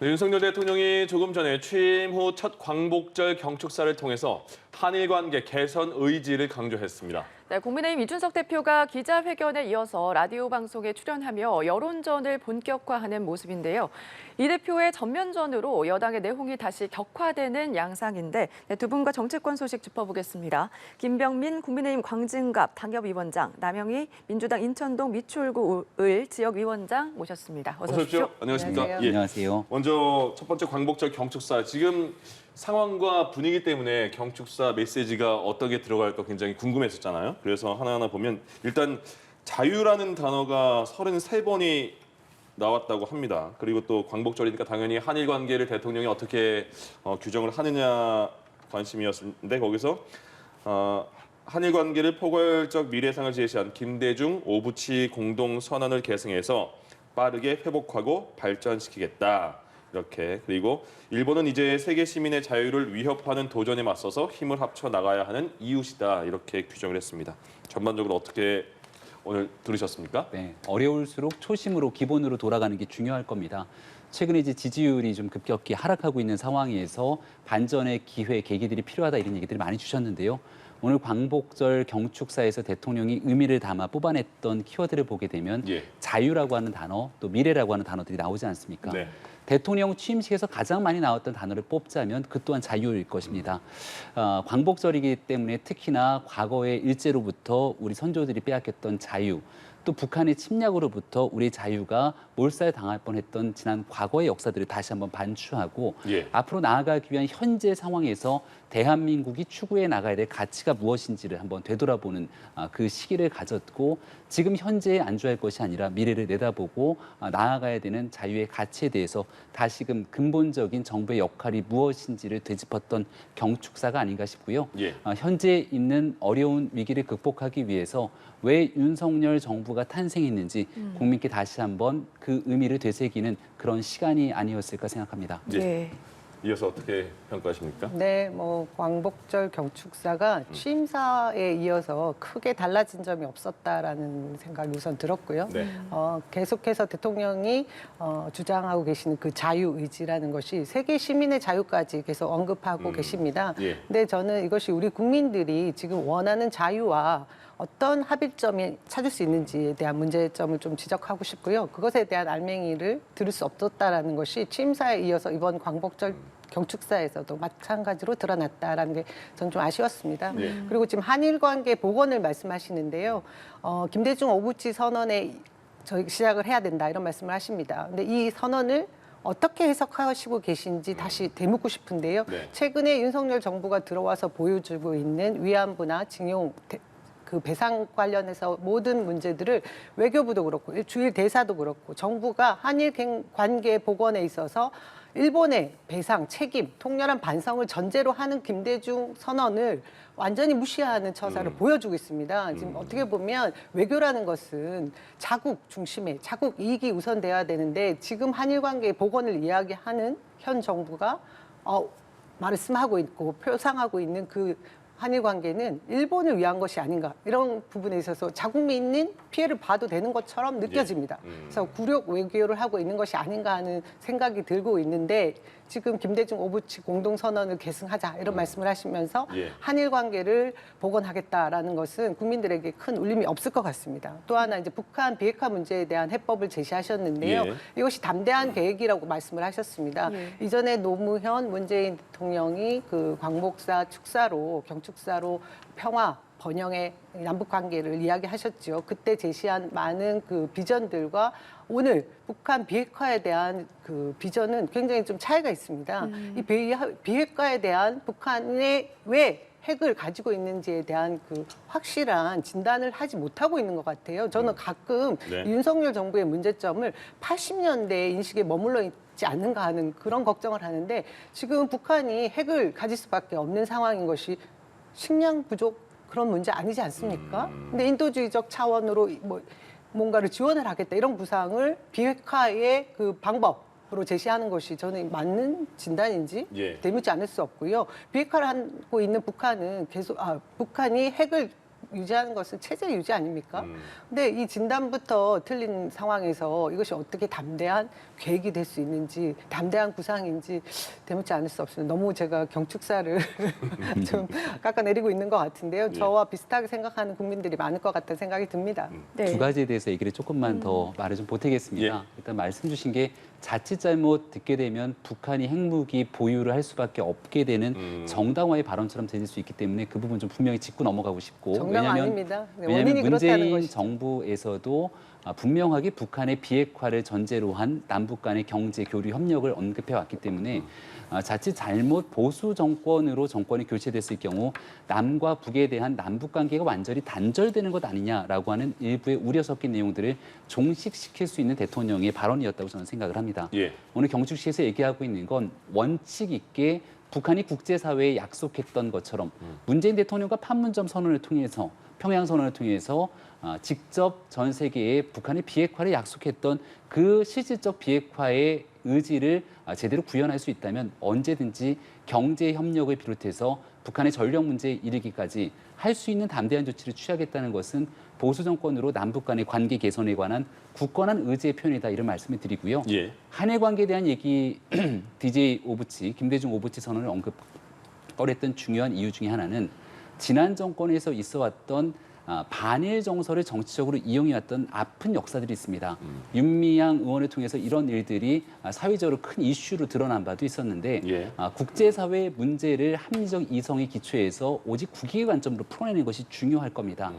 네, 윤석열 대통령이 조금 전에 취임 후 첫 광복절 경축사를 통해서 한일 관계 개선 의지를 강조했습니다. 네, 국민의힘 이준석 대표가 기자회견에 이어서 라디오 방송에 출연하며 여론전을 본격화하는 모습인데요. 이 대표의 전면전으로 여당의 내홍이 다시 격화되는 양상인데 네, 두 분과 정치권 소식 짚어보겠습니다. 김병민 국민의힘 광진갑 당협위원장, 남영희 민주당 인천동 미추홀구 을 지역위원장 모셨습니다. 어서 오십시오. 안녕하십니까? 안녕하세요. 예. 안녕하세요. 먼저 첫 번째 광복절 경축사. 지금 상황과 분위기 때문에 경축사 메시지가 어떻게 들어갈까 굉장히 궁금했었잖아요. 그래서 하나하나 보면 일단 자유라는 단어가 33번이 나왔다고 합니다. 그리고 또 광복절이니까 당연히 한일 관계를 대통령이 어떻게 규정을 하느냐 관심이었는데 거기서 한일 관계를 포괄적 미래상을 제시한 김대중 오부치 공동선언을 계승해서 빠르게 회복하고 발전시키겠다. 이렇게 그리고 일본은 이제 세계 시민의 자유를 위협하는 도전에 맞서서 힘을 합쳐 나가야 하는 이웃이다. 이렇게 규정을 했습니다. 전반적으로 어떻게 오늘 들으셨습니까? 네, 어려울수록 초심으로 기본으로 돌아가는 게 중요할 겁니다. 최근에 이제 지지율이 좀 급격히 하락하고 있는 상황에서 반전의 기회, 계기들이 필요하다 이런 얘기들을 많이 주셨는데요. 오늘 광복절 경축사에서 대통령이 의미를 담아 뽑아냈던 키워드를 보게 되면 자유라고 하는 단어, 또 미래라고 하는 단어들이 나오지 않습니까? 네. 대통령 취임식에서 가장 많이 나왔던 단어를 뽑자면 그 또한 자유일 것입니다. 광복절이기 때문에 특히나 과거의 일제로부터 우리 선조들이 빼앗겼던 자유, 또 북한의 침략으로부터 우리 자유가 몰살당할 뻔했던 지난 과거의 역사들을 다시 한번 반추하고 앞으로 나아가기 위한 현재 상황에서 대한민국이 추구해 나가야 될 가치가 무엇인지를 한번 되돌아보는 그 시기를 가졌고 지금 현재에 안주할 것이 아니라 미래를 내다보고 나아가야 되는 자유의 가치에 대해서 다시금 근본적인 정부의 역할이 무엇인지를 되짚었던 경축사가 아닌가 싶고요. 현재 있는 어려운 위기를 극복하기 위해서 왜 윤석열 정부가 탄생했는지 국민께 다시 한번 그 의미를 되새기는 그런 시간이 아니었을까 생각합니다. 네. 이어서 어떻게 평가하십니까? 네, 광복절 경축사가 취임사에 이어서 크게 달라진 점이 없었다라는 생각이 우선 들었고요. 네. 계속해서 대통령이 주장하고 계시는 그 자유 의지라는 것이 세계 시민의 자유까지 계속 언급하고 계십니다. 근데 저는 이것이 우리 국민들이 지금 원하는 자유와 어떤 합일점이 찾을 수 있는지에 대한 문제점을 좀 지적하고 싶고요. 그것에 대한 알맹이를 들을 수 없었다라는 것이 취임사에 이어서 이번 광복절 경축사에서도 마찬가지로 드러났다라는 게 저는 좀 아쉬웠습니다. 그리고 지금 한일 관계 복원을 말씀하시는데요. 김대중 오부치 선언에 저희 시작을 해야 된다 이런 말씀을 하십니다. 근데 이 선언을 어떻게 해석하시고 계신지 다시 되묻고 싶은데요. 최근에 윤석열 정부가 들어와서 보여주고 있는 위안부나 징용 그 배상 관련해서 모든 문제들을 외교부도 그렇고 주일 대사도 그렇고 정부가 한일 관계 복원에 있어서 일본의 배상, 책임, 통렬한 반성을 전제로 하는 김대중 선언을 완전히 무시하는 처사를 보여주고 있습니다. 지금 어떻게 보면 외교라는 것은 자국 중심의 자국 이익이 우선돼야 되는데 지금 한일 관계 복원을 이야기하는 현 정부가 말씀하고 있고 표상하고 있는 그 한일 관계는 일본을 위한 것이 아닌가 이런 부분에 있어서 자국민인 피해를 봐도 되는 것처럼 느껴집니다. 그래서 굴욕 외교를 하고 있는 것이 아닌가 하는 생각이 들고 있는데 지금 김대중 오부치 공동선언을 계승하자 이런 말씀을 하시면서 한일 관계를 복원하겠다라는 것은 국민들에게 큰 울림이 없을 것 같습니다. 또 하나 이제 북한 비핵화 문제에 대한 해법을 제시하셨는데요. 이것이 담대한 계획이라고 말씀을 하셨습니다. 이전에 노무현 문재인 대통령이 그 광복사 축사로 경축사로 평화 번영의 남북 관계를 이야기하셨죠. 그때 제시한 많은 그 비전들과 오늘 북한 비핵화에 대한 그 비전은 굉장히 좀 차이가 있습니다. 이 비핵화에 대한 북한의 왜 핵을 가지고 있는지에 대한 그 확실한 진단을 하지 못하고 있는 것 같아요. 저는 가끔 윤석열 정부의 문제점을 80년대 인식에 머물러 있지 않는가 하는 그런 걱정을 하는데 지금 북한이 핵을 가질 수밖에 없는 상황인 것이 식량 부족 그런 문제 아니지 않습니까? 근데 인도주의적 차원으로 뭔가를 지원을 하겠다 이런 구상을 비핵화의 그 방법으로 제시하는 것이 저는 맞는 진단인지 되묻지 않을 수 없고요. 비핵화를 하고 있는 북한은 계속 북한이 핵을 유지하는 것은 체제 유지 아닙니까? 근데 이 진단부터 틀린 상황에서 이것이 어떻게 담대한 계획이 될 수 있는지, 담대한 구상인지 되묻지 않을 수 없습니다. 너무 제가 경축사를 좀 깎아내리고 있는 것 같은데요. 저와 비슷하게 생각하는 국민들이 많을 것 같다는 생각이 듭니다. 네. 두 가지에 대해서 얘기를 조금만 더 말을 좀 보태겠습니다. 예. 일단 말씀 주신 게 자칫 잘못 듣게 되면 북한이 핵무기 보유를 할 수밖에 없게 되는 정당화의 발언처럼 들릴 수 있기 때문에 그 부분 좀 분명히 짚고 넘어가고 싶고 정당 아닙니다. 네, 왜냐하면 원인이 그렇다는 문재인 것이죠. 정부에서도 분명하게 북한의 비핵화를 전제로 한 남북 간의 경제 교류 협력을 언급해 왔기 때문에 자칫 잘못 보수 정권으로 정권이 교체됐을 경우 남과 북에 대한 남북 관계가 완전히 단절되는 것 아니냐라고 하는 일부의 우려 섞인 내용들을 종식시킬 수 있는 대통령의 발언이었다고 저는 생각을 합니다. 예. 오늘 경축시에서 얘기하고 있는 건 원칙 있게 북한이 국제사회에 약속했던 것처럼 문재인 대통령과 판문점 선언을 통해서 평양 선언을 통해서 직접 전 세계에 북한의 비핵화를 약속했던 그 실질적 비핵화의 의지를 제대로 구현할 수 있다면 언제든지 경제 협력을 비롯해서 북한의 전력 문제에 이르기까지 할 수 있는 담대한 조치를 취하겠다는 것은 보수 정권으로 남북 간의 관계 개선에 관한 굳건한 의지의 표현이다 이런 말씀을 드리고요. 예. 한일 관계에 대한 얘기 DJ 오부치, 김대중 오부치 선언을 언급했던 중요한 이유 중에 하나는 지난 정권에서 있어왔던 반일 정서를 정치적으로 이용해왔던 아픈 역사들이 있습니다. 윤미향 의원을 통해서 이런 일들이 사회적으로 큰 이슈로 드러난 바도 있었는데 예. 국제사회의 문제를 합리적 이성에 기초해서 오직 국익의 관점으로 풀어내는 것이 중요할 겁니다.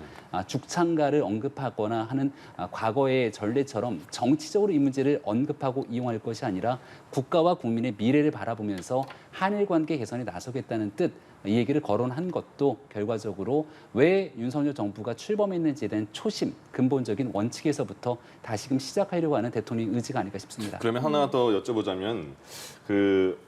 죽창가를 언급하거나 하는 과거의 전례처럼 정치적으로 이 문제를 언급하고 이용할 것이 아니라 국가와 국민의 미래를 바라보면서 한일 관계 개선에 나서겠다는 뜻, 이 얘기를 거론한 것도 결과적으로 왜 윤석열 정부가 출범했는지에 대한 초심, 근본적인 원칙에서부터 다시금 시작하려고 하는 대통령의 의지가 아닐까 싶습니다. 그러면 하나 더 여쭤보자면 그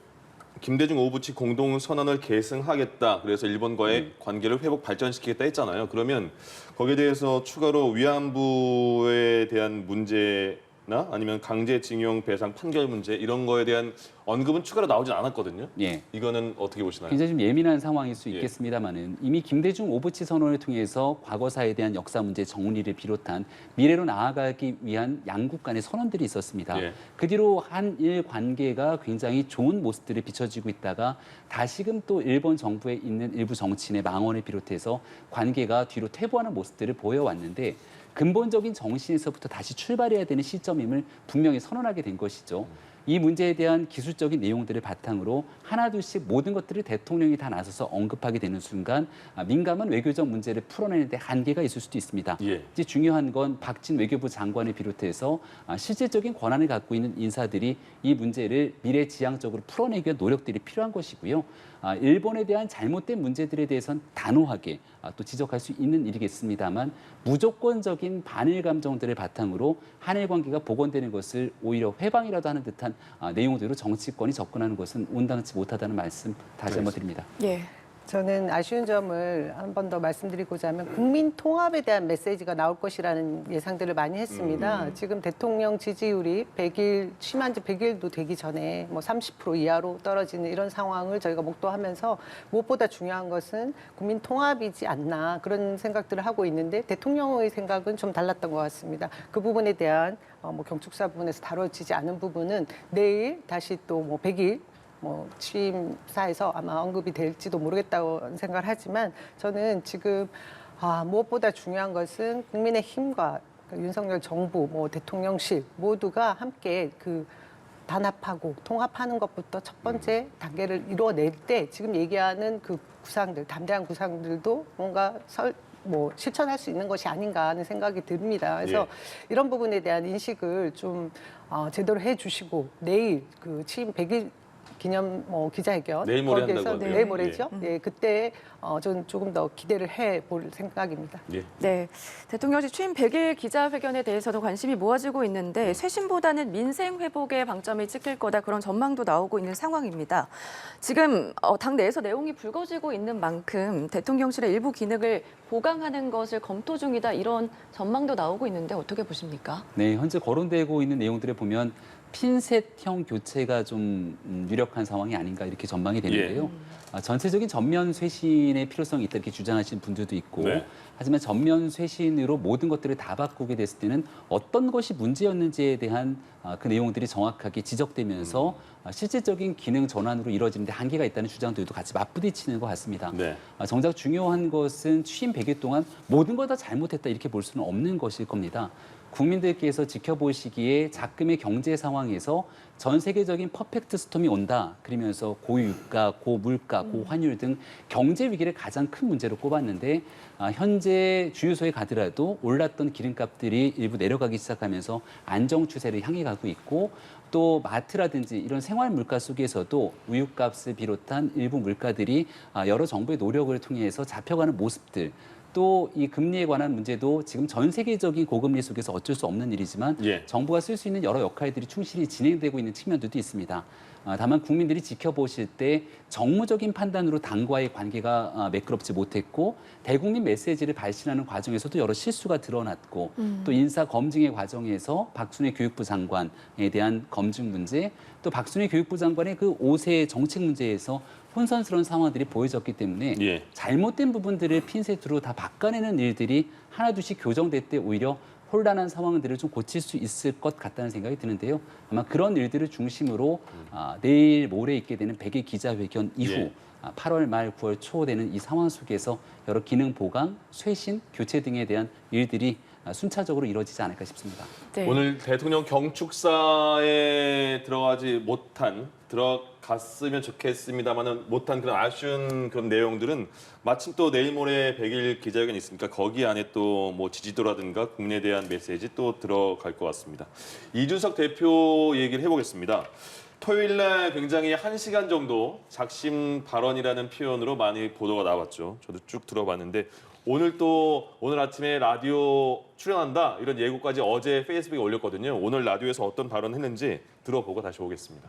김대중 오부치 공동 선언을 계승하겠다. 그래서 일본과의 관계를 회복 발전시키겠다 했잖아요. 그러면 거기에 대해서 추가로 위안부에 대한 문제나 아니면 강제징용 배상 판결 문제 이런 거에 대한 언급은 추가로 나오진 않았거든요. 예. 이거는 어떻게 보시나요? 굉장히 좀 예민한 상황일 수 예. 있겠습니다만은 이미 김대중 오부치 선언을 통해서 과거사에 대한 역사 문제 정리를 비롯한 미래로 나아가기 위한 양국 간의 선언들이 있었습니다. 예. 그 뒤로 한일 관계가 굉장히 좋은 모습들이 비춰지고 있다가 다시금 또 일본 정부에 있는 일부 정치인의 망언을 비롯해서 관계가 뒤로 퇴보하는 모습들을 보여왔는데 근본적인 정신에서부터 다시 출발해야 되는 시점임을 분명히 선언하게 된 것이죠. 이 문제에 대한 기술적인 내용들을 바탕으로 하나둘씩 모든 것들을 대통령이 다 나서서 언급하게 되는 순간 민감한 외교적 문제를 풀어내는 데 한계가 있을 수도 있습니다. 예. 이제 중요한 건 박진 외교부 장관을 비롯해서 실질적인 권한을 갖고 있는 인사들이 이 문제를 미래지향적으로 풀어내기 위한 노력들이 필요한 것이고요. 일본에 대한 잘못된 문제들에 대해서는 단호하게 또 지적할 수 있는 일이겠습니다만 무조건적인 반일 감정들을 바탕으로 한일 관계가 복원되는 것을 오히려 회방이라도 하는 듯한 내용으로 정치권이 접근하는 것은 온당치 못하다는 말씀 다시 한번 드립니다. 예. 저는 아쉬운 점을 한 번 더 말씀드리고자 하면 국민 통합에 대한 메시지가 나올 것이라는 예상들을 많이 했습니다. 지금 대통령 지지율이 100일, 취임한 지 100일도 되기 전에 뭐 30% 이하로 떨어지는 이런 상황을 저희가 목도하면서 무엇보다 중요한 것은 국민 통합이지 않나 그런 생각들을 하고 있는데 대통령의 생각은 좀 달랐던 것 같습니다. 그 부분에 대한 뭐 경축사 부분에서 다뤄지지 않은 부분은 내일 다시 또 뭐 100일 취임사에서 아마 언급이 될지도 모르겠다고 생각을 하지만 저는 지금 무엇보다 중요한 것은 국민의힘과 윤석열 정부, 대통령실 모두가 함께 단합하고 통합하는 것부터 첫 번째 단계를 이루어낼 때 지금 얘기하는 그 구상들, 담대한 구상들도 뭔가 실천할 수 있는 것이 아닌가 하는 생각이 듭니다. 그래서 이런 부분에 대한 인식을 좀 제대로 해주시고 내일 취임 100일 기념 기자회견 내일 모레 거기에서 한다고 하네요. 내일 모레죠. 예, 그때 저는 조금 더 기대를 해볼 생각입니다. 예. 네, 대통령실 취임 100일 기자회견에 대해서도 관심이 모아지고 있는데 쇄신보다는 민생 회복에 방점이 찍힐 거다 그런 전망도 나오고 있는 상황입니다. 지금 당 내에서 내용이 불거지고 있는 만큼 대통령실의 일부 기능을 보강하는 것을 검토 중이다 이런 전망도 나오고 있는데 어떻게 보십니까? 네, 현재 거론되고 있는 내용들을 보면 핀셋형 교체가 좀 유력한 상황이 아닌가 이렇게 전망이 되는데요. 전체적인 전면 쇄신의 필요성이 있다 이렇게 주장하시는 분들도 있고 네. 하지만 전면 쇄신으로 모든 것들을 다 바꾸게 됐을 때는 어떤 것이 문제였는지에 대한 그 내용들이 정확하게 지적되면서 실질적인 기능 전환으로 이루어지는데 한계가 있다는 주장들도 같이 맞부딪히는 것 같습니다. 네. 정작 중요한 것은 취임 100일 동안 모든 걸 다 잘못했다 이렇게 볼 수는 없는 것일 겁니다. 국민들께서 지켜보시기에 작금의 경제 상황에서 전 세계적인 퍼펙트 스톰이 온다. 그러면서 고유가, 고물가, 고환율 등 경제 위기를 가장 큰 문제로 꼽았는데 현재 주유소에 가더라도 올랐던 기름값들이 일부 내려가기 시작하면서 안정 추세를 향해 가고 있고 또 마트라든지 이런 생활 물가 속에서도 우유값을 비롯한 일부 물가들이 여러 정부의 노력을 통해서 잡혀가는 모습들 또 이 금리에 관한 문제도 지금 전 세계적인 고금리 속에서 어쩔 수 없는 일이지만 예. 정부가 쓸 수 있는 여러 역할들이 충실히 진행되고 있는 측면들도 있습니다. 다만 국민들이 지켜보실 때 정무적인 판단으로 당과의 관계가 매끄럽지 못했고 대국민 메시지를 발신하는 과정에서도 여러 실수가 드러났고 또 인사 검증의 과정에서 박순애 교육부 장관에 대한 검증 문제 또 박순애 교육부 장관의 그 5세 정책 문제에서 혼선스러운 상황들이 보여졌기 때문에 예. 잘못된 부분들을 핀셋으로 다 바꿔내는 일들이 하나둘씩 교정될 때 오히려 혼란한 상황들을 좀 고칠 수 있을 것 같다는 생각이 드는데요. 아마 그런 일들을 중심으로 내일 모레 있게 되는 100일 기자회견 이후 예. 8월 말 9월 초 되는 이 상황 속에서 여러 기능 보강, 쇄신, 교체 등에 대한 일들이 순차적으로 이루어지지 않을까 싶습니다. 네. 오늘 대통령 경축사에 들어갔으면 좋겠습니다만은 못한 그런 아쉬운 그런 내용들은 마침 또 내일 모레 100일 기자회견이 있으니까 거기 안에 또 뭐 지지도라든가 국민에 대한 메시지 또 들어갈 것 같습니다. 이준석 대표 얘기를 해보겠습니다. 토요일 날 굉장히 1시간 정도 작심 발언이라는 표현으로 많이 보도가 나왔죠. 저도 쭉 들어봤는데 오늘 아침에 라디오 출연한다 이런 예고까지 어제 페이스북에 올렸거든요. 오늘 라디오에서 어떤 발언을 했는지 들어보고 다시 오겠습니다.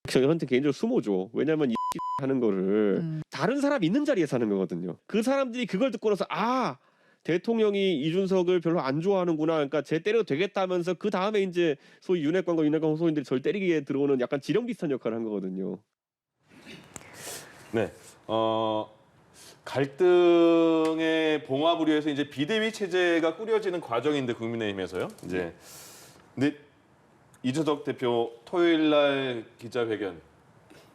저한테 개인적으로 수모죠. 왜냐하면 이 하는 거를 다른 사람 있는 자리에서 하는 거거든요. 그 사람들이 그걸 듣고 나서 아 대통령이 이준석을 별로 안 좋아하는구나. 그러니까 쟤 때려도 되겠다면서 그 다음에 이제 소위 윤핵관과 윤핵관 호소인들이 절 때리기에 들어오는 약간 지령 비슷한 역할을 한 거거든요. 네, 갈등의 봉합을 위해서 이제 비대위 체제가 꾸려지는 과정인데 국민의힘에서요. 이제 근데 이준석 대표 토요일 날 기자회견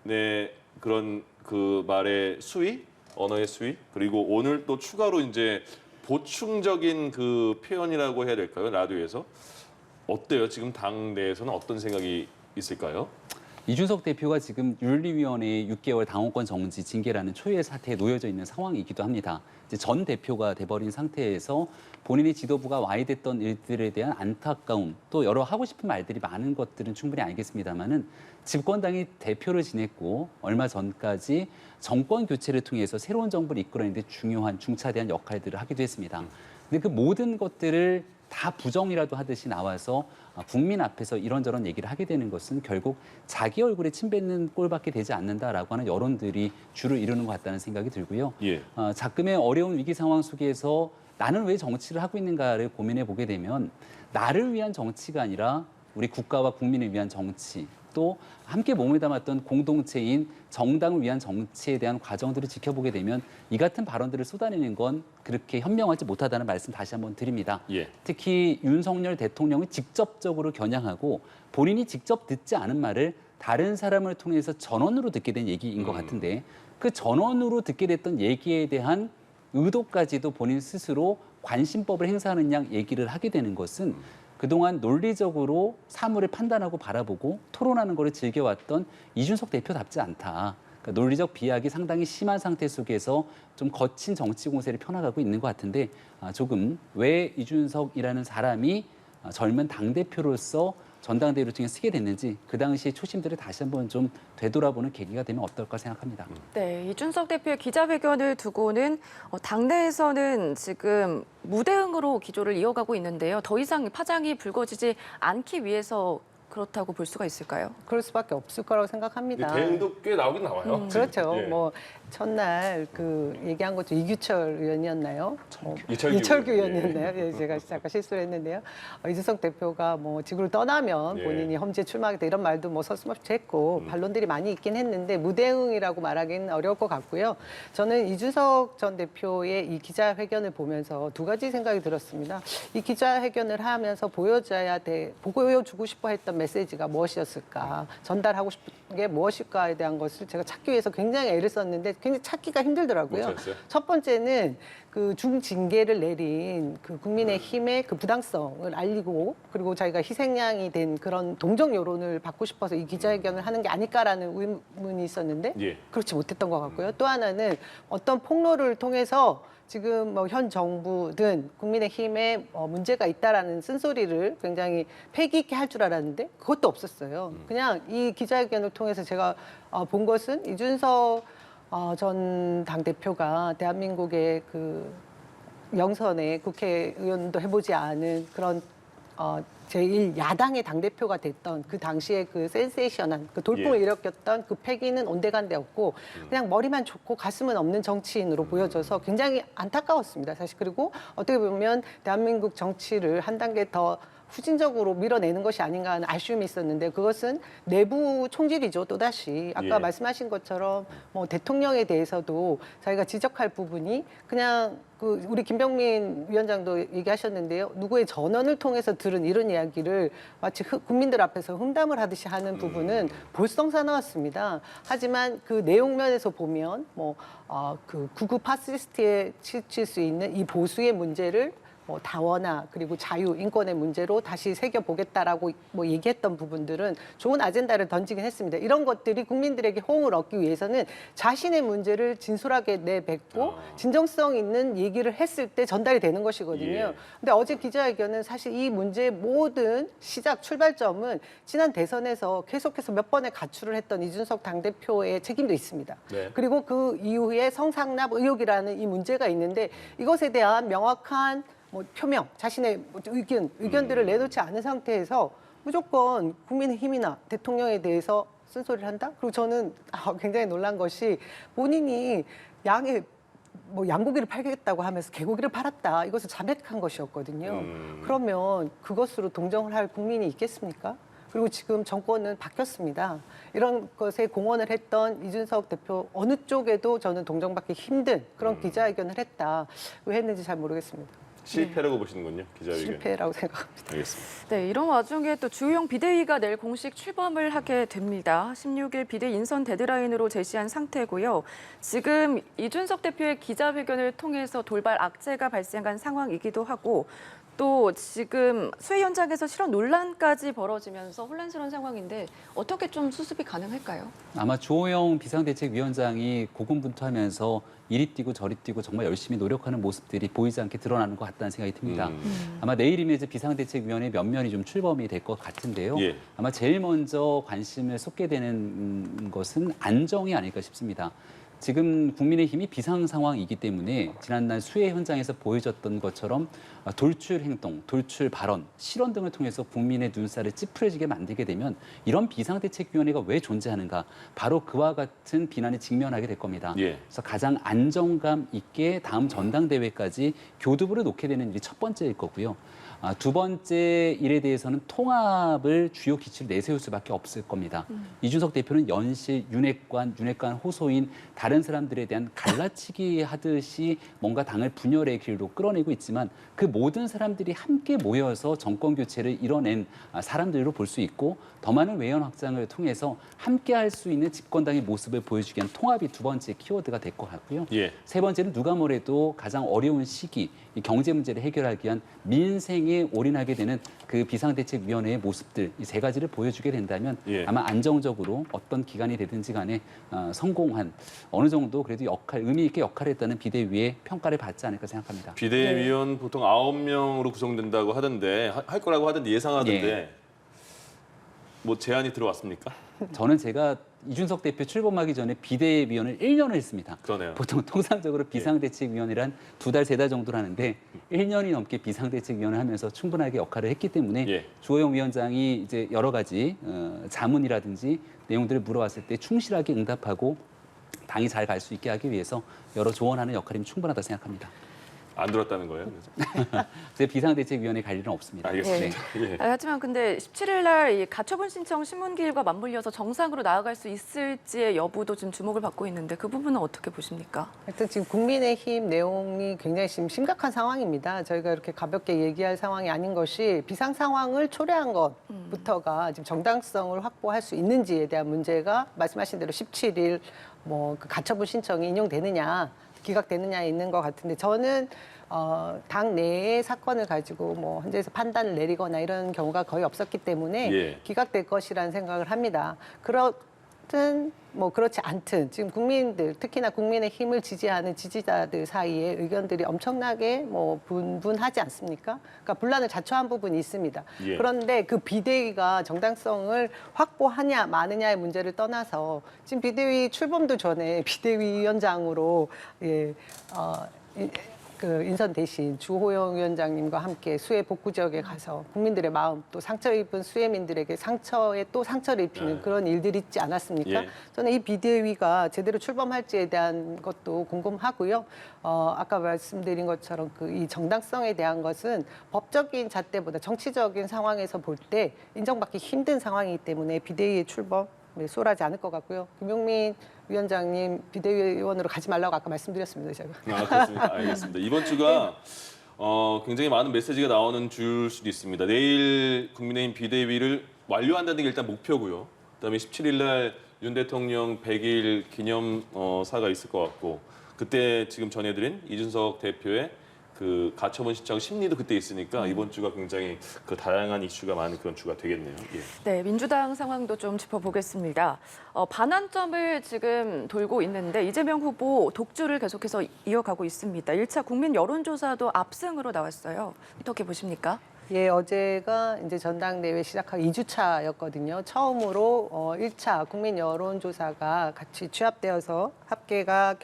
네 그런 그 말의 수위, 언어의 수위 그리고 오늘 또 추가로 이제 보충적인 그 표현이라고 해야 될까요? 라디오에서 어때요? 지금 당 내에서는 어떤 생각이 있을까요? 이준석 대표가 지금 윤리위원회 6개월 당원권 정지 징계라는 초유의 사태에 놓여져 있는 상황이기도 합니다. 이제 전 대표가 돼버린 상태에서 본인의 지도부가 와해됐던 일들에 대한 안타까움 또 여러 하고 싶은 말들이 많은 것들은 충분히 알겠습니다만은 집권당이 대표를 지냈고 얼마 전까지 정권 교체를 통해서 새로운 정부를 이끌어내는데 중요한 중차대한 역할들을 하기도 했습니다. 근데 그 모든 것들을 다 부정이라도 하듯이 나와서 국민 앞에서 이런저런 얘기를 하게 되는 것은 결국 자기 얼굴에 침 뱉는 꼴밖에 되지 않는다라고 하는 여론들이 주를 이루는 것 같다는 생각이 들고요. 예. 작금의 어려운 위기 상황 속에서 나는 왜 정치를 하고 있는가를 고민해 보게 되면 나를 위한 정치가 아니라 우리 국가와 국민을 위한 정치 또 함께 몸을 담았던 공동체인 정당을 위한 정치에 대한 과정들을 지켜보게 되면 이 같은 발언들을 쏟아내는 건 그렇게 현명하지 못하다는 말씀 다시 한번 드립니다. 예. 특히 윤석열 대통령을 직접적으로 겨냥하고 본인이 직접 듣지 않은 말을 다른 사람을 통해서 전원으로 듣게 된 얘기인 것 같은데 그 전원으로 듣게 됐던 얘기에 대한 의도까지도 본인 스스로 관심법을 행사하는 양 얘기를 하게 되는 것은 그동안 논리적으로 사물을 판단하고 바라보고 토론하는 것을 즐겨왔던 이준석 대표답지 않다. 그러니까 논리적 비약이 상당히 심한 상태 속에서 좀 거친 정치 공세를 펴나가고 있는 것 같은데 조금 왜 이준석이라는 사람이 젊은 당대표로서 전당대회를 통해 쓰게 됐는지 그 당시의 초심들을 다시 한번 좀 되돌아보는 계기가 되면 어떨까 생각합니다. 네, 이준석 대표의 기자회견을 두고는 당내에서는 지금 무대응으로 기조를 이어가고 있는데요. 더 이상 파장이 불거지지 않기 위해서 그렇다고 볼 수가 있을까요? 그럴 수밖에 없을 거라고 생각합니다. 대응도 꽤 나오긴 나와요. 그렇죠. 예. 뭐 첫날 그 얘기한 것도 이규철 의원이었나요? 이철규 의원이었나요? 예, 제가 잠깐 실수를 했는데요. 이준석 대표가 뭐 지구를 떠나면 예. 본인이 험지에 출마하겠다 이런 말도 뭐 서슴없이 했고 반론들이 많이 있긴 했는데 무대응이라고 말하기는 어려울 것 같고요. 저는 이준석 전 대표의 이 기자회견을 보면서 두 가지 생각이 들었습니다. 이 기자회견을 하면서 보여주고 싶어 했던 메시지가 무엇이었을까, 전달하고 싶은 게 무엇일까에 대한 것을 제가 찾기 위해서 굉장히 애를 썼는데 굉장히 찾기가 힘들더라고요. 못 찾았어요? 첫 번째는 그 중징계를 내린 그 국민의힘의 그 부당성을 알리고 그리고 자기가 희생양이 된 그런 동정 여론을 받고 싶어서 이 기자회견을 하는 게 아닐까라는 의문이 있었는데 예. 그렇지 못했던 것 같고요. 또 하나는 어떤 폭로를 통해서 지금 뭐 현 정부든 국민의힘에 문제가 있다라는 쓴소리를 굉장히 패기 있게 할 줄 알았는데 그것도 없었어요. 그냥 이 기자회견을 통해서 제가 본 것은 이준석 전 당대표가 대한민국의 그 영선에 국회의원도 해보지 않은 그런 제1야당의 당대표가 됐던 그 당시에 그 센세이션한 그 돌풍을 예. 일으켰던 그 패기는 온데간데 없고 그냥 머리만 좋고 가슴은 없는 정치인으로 보여져서 굉장히 안타까웠습니다. 사실 그리고 어떻게 보면 대한민국 정치를 한 단계 더 후진적으로 밀어내는 것이 아닌가 하는 아쉬움이 있었는데 그것은 내부 총질이죠. 또다시 아까 예. 말씀하신 것처럼 뭐 대통령에 대해서도 자기가 지적할 부분이 그냥 그 우리 김병민 위원장도 얘기하셨는데요. 누구의 전언을 통해서 들은 이런 이야기를 마치 국민들 앞에서 흠담을 하듯이 하는 부분은 볼썽사나웠습니다. 하지만 그 내용면에서 보면 그 구구 파시스트에 치칠 수 있는 이 보수의 문제를 다원화 그리고 자유 인권의 문제로 다시 새겨보겠다라고 얘기했던 부분들은 좋은 아젠다를 던지긴 했습니다. 이런 것들이 국민들에게 호응을 얻기 위해서는 자신의 문제를 진솔하게 내뱉고 진정성 있는 얘기를 했을 때 전달이 되는 것이거든요. 예. 근데 어제 기자회견은 사실 이 문제의 모든 시작 출발점은 지난 대선에서 계속해서 몇 번의 가출을 했던 이준석 당대표의 책임도 있습니다. 네. 그리고 그 이후에 성상납 의혹이라는 이 문제가 있는데 이것에 대한 명확한 표명, 자신의 의견들을 내놓지 않은 상태에서 무조건 국민의힘이나 대통령에 대해서 쓴소리를 한다? 그리고 저는 굉장히 놀란 것이 본인이 양고기를 팔겠다고 하면서 개고기를 팔았다. 이것을 자백한 것이었거든요. 그러면 그것으로 동정을 할 국민이 있겠습니까? 그리고 지금 정권은 바뀌었습니다. 이런 것에 공헌을 했던 이준석 대표 어느 쪽에도 저는 동정받기 힘든 그런 기자회견을 했다. 왜 했는지 잘 모르겠습니다. 실패라고 보시는군요, 기자회견. 실패라고 생각합니다. 알겠습니다. 네, 이런 와중에 또 주호영 비대위가 내일 공식 출범을 하게 됩니다. 16일 비대위 인선 데드라인으로 제시한 상태고요. 지금 이준석 대표의 기자회견을 통해서 돌발 악재가 발생한 상황이기도 하고 또 지금 수해 현장에서 실언 논란까지 벌어지면서 혼란스러운 상황인데 어떻게 좀 수습이 가능할까요? 아마 주호영 비상대책위원장이 고군분투하면서 이리 뛰고 저리 뛰고 정말 열심히 노력하는 모습들이 보이지 않게 드러나는 것 같다는 생각이 듭니다. 아마 내일이면 이제 비상대책위원회 면면이 좀 출범이 될 것 같은데요. 예. 아마 제일 먼저 관심을 쏟게 되는 것은 안정이 아닐까 싶습니다. 지금 국민의힘이 비상 상황이기 때문에 지난날 수해 현장에서 보여졌던 것처럼 돌출 행동, 돌출 발언, 실언 등을 통해서 국민의 눈살을 찌푸려지게 만들게 되면 이런 비상대책위원회가 왜 존재하는가? 바로 그와 같은 비난에 직면하게 될 겁니다. 예. 그래서 가장 안정감 있게 다음 전당대회까지 교두보를 놓게 되는 일이 첫 번째일 거고요. 두 번째 일에 대해서는 통합을 주요 기치로 내세울 수밖에 없을 겁니다. 이준석 대표는 연실, 윤핵관 호소인 다른 사람들에 대한 갈라치기 하듯이 뭔가 당을 분열의 길로 끌어내고 있지만 그 모든 사람들이 함께 모여서 정권 교체를 이뤄낸 사람들로 볼 수 있고 더 많은 외연 확장을 통해서 함께 할 수 있는 집권당의 모습을 보여주기 위한 통합이 두 번째 키워드가 될 것 같고요. 예. 세 번째는 누가 뭐래도 가장 어려운 시기, 이 경제 문제를 해결하기 위한 민생에 올인하게 되는 그 비상대책위원회의 모습들, 이 세 가지를 보여주게 된다면 예. 아마 안정적으로 어떤 기간이 되든지 간에 성공한 어느 정도 그래도 의미 있게 역할을 했다는 비대위의 평가를 받지 않을까 생각합니다. 비대위원 보통 9명으로 구성된다고 하던데 할 거라고 하던데 예상하던데 뭐 제안이 들어왔습니까? 저는 제가 이준석 대표 출범하기 전에 비대위원을 1년을 했습니다. 그러네요. 보통 통상적으로 비상대책위원회란 2달, 3달 정도를 하는데 1년이 넘게 비상대책위원을 하면서 충분하게 역할을 했기 때문에 예. 주호영 위원장이 이제 여러 가지 자문이라든지 내용들을 물어왔을 때 충실하게 응답하고 당이 잘 갈 수 있게 하기 위해서 여러 조언하는 역할이면 충분하다고 생각합니다. 안 들었다는 거예요? 그래서. 제 비상대책위원회 갈 일은 없습니다. 알겠습니다. 예. 하지만 근데 17일 날 이 가처분 신청 신문기일과 맞물려서 정상으로 나아갈 수 있을지의 여부도 좀 주목을 받고 있는데 그 부분은 어떻게 보십니까? 하여튼 지금 국민의힘 내용이 굉장히 지금 심각한 상황입니다. 저희가 이렇게 가볍게 얘기할 상황이 아닌 것이 비상 상황을 초래한 것부터가 지금 정당성을 확보할 수 있는지에 대한 문제가 말씀하신 대로 17일 그 가처분 신청이 인용되느냐 기각되느냐에 있는 것 같은데 저는 당 내의 사건을 가지고 현재에서 판단을 내리거나 이런 경우가 거의 없었기 때문에 예. 기각될 것이라는 생각을 합니다. 그렇든 그렇지 않든 지금 국민들 특히나 국민의힘을 지지하는 지지자들 사이에 의견들이 엄청나게 분분하지 않습니까? 그러니까 분란을 자초한 부분이 있습니다. 예. 그런데 그 비대위가 정당성을 확보하냐 마느냐의 문제를 떠나서 지금 비대위 출범도 전에 비대위원장으로 인선 대신 주호영 위원장님과 함께 수해 복구 지역에 가서 국민들의 마음 또 상처 입은 수해민들에게 상처에 또 상처를 입히는 그런 일들이 있지 않았습니까? 예. 저는 이 비대위가 제대로 출범할지에 대한 것도 궁금하고요. 아까 말씀드린 것처럼 이 정당성에 대한 것은 법적인 잣대보다 정치적인 상황에서 볼 때 인정받기 힘든 상황이기 때문에 비대위의 출범 수월하지 않을 것 같고요. 김용민 위원장님 비대위원으로 가지 말라고 아까 말씀드렸습니다. 제가. 그렇습니까? 알겠습니다. 이번 주가 굉장히 많은 메시지가 나오는 줄 수도 있습니다. 내일 국민의힘 비대위를 완료한다는 게 일단 목표고요. 그다음에 17일 날 윤 대통령 100일 기념사가 있을 것 같고 그때 지금 전해드린 이준석 대표의 그 가처분 신청 심리도 그때 있으니까 이번 주가 굉장히 다양한 이슈가 많은 그런 주가 되겠네요. 예. 네, 민주당 상황도 좀 짚어보겠습니다. 반환점을 지금 돌고 있는데 이재명 후보 독주를 계속해서 이어가고 있습니다. 1차 국민 여론조사도 압승으로 나왔어요. 어떻게 보십니까? 예, 어제가 이제 전당대회 시작하기 2주차였거든요. 처음으로 1차 국민 여론조사가 같이 취합되어서 합계가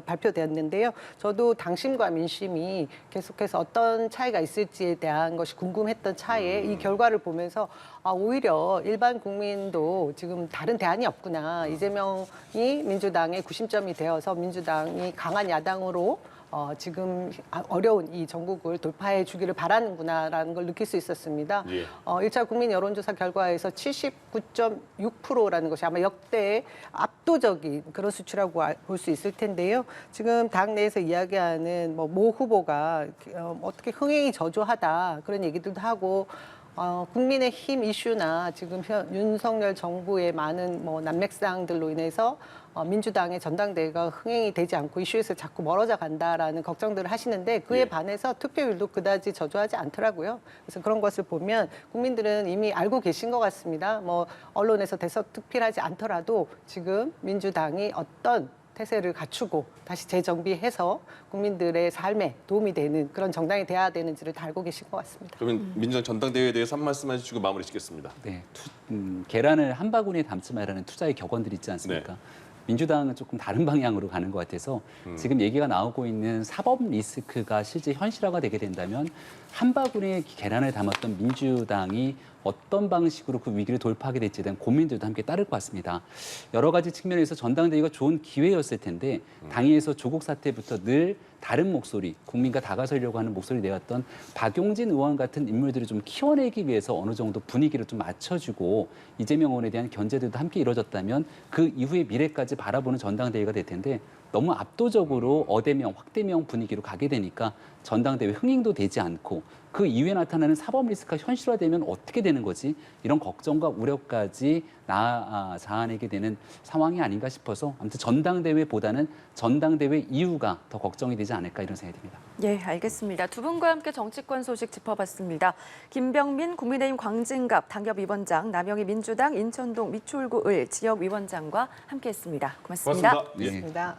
발표되었는데요. 저도 당심과 민심이 계속해서 어떤 차이가 있을지에 대한 것이 궁금했던 차에 이 결과를 보면서 오히려 일반 국민도 지금 다른 대안이 없구나. 이재명이 민주당의 구심점이 되어서 민주당이 강한 야당으로 지금 어려운 이 전국을 돌파해 주기를 바라는구나라는 걸 느낄 수 있었습니다. 예. 1차 국민 여론조사 결과에서 79.6%라는 것이 아마 역대 압도적인 그런 수치라고 볼 수 있을 텐데요. 지금 당 내에서 이야기하는 모 후보가 어떻게 흥행이 저조하다 그런 얘기들도 하고 국민의힘 이슈나 지금 윤석열 정부의 많은 난맥상들로 인해서 민주당의 전당대회가 흥행이 되지 않고 이슈에서 자꾸 멀어져 간다라는 걱정들을 하시는데 그에 예. 반해서 투표율도 그다지 저조하지 않더라고요. 그래서 그런 것을 보면 국민들은 이미 알고 계신 것 같습니다. 언론에서 대서특필하지 않더라도 지금 민주당이 어떤 태세를 갖추고 다시 재정비해서 국민들의 삶에 도움이 되는 그런 정당이 돼야 되는지를 다 알고 계신 것 같습니다. 그러면 민주당 전당대회에 대해서 한 말씀 해주시고 마무리 짓겠습니다. 네, 계란을 한 바구니에 담지 말라는 투자의 격언들이 있지 않습니까? 네. 민주당은 조금 다른 방향으로 가는 것 같아서 지금 얘기가 나오고 있는 사법 리스크가 실제 현실화가 되게 된다면 한 바구니에 계란을 담았던 민주당이 어떤 방식으로 그 위기를 돌파하게 될지에 대한 고민들도 함께 따를 것 같습니다. 여러 가지 측면에서 전당대회가 좋은 기회였을 텐데 당에서 조국 사태부터 늘 다른 목소리, 국민과 다가서려고 하는 목소리 내왔던 박용진 의원 같은 인물들을 좀 키워내기 위해서 어느 정도 분위기를 좀 맞춰주고 이재명 의원에 대한 견제들도 함께 이루어졌다면 그 이후의 미래까지 바라보는 전당대회가 될 텐데 너무 압도적으로 어대명, 확대명 분위기로 가게 되니까 전당대회 흥행도 되지 않고 그 이후에 나타나는 사법 리스크가 현실화되면 어떻게 되는 거지? 이런 걱정과 우려까지 자아내게 되는 상황이 아닌가 싶어서 아무튼 전당대회보다는 전당대회 이후가 더 걱정이 되지 않을까 이런 생각이 듭니다. 예, 알겠습니다. 두 분과 함께 정치권 소식 짚어봤습니다. 김병민 국민의힘 광진갑 당협위원장, 남영희 민주당 인천동 미추홀구 을 지역위원장과 함께했습니다. 고맙습니다. 고맙습니다. 예. 고맙습니다.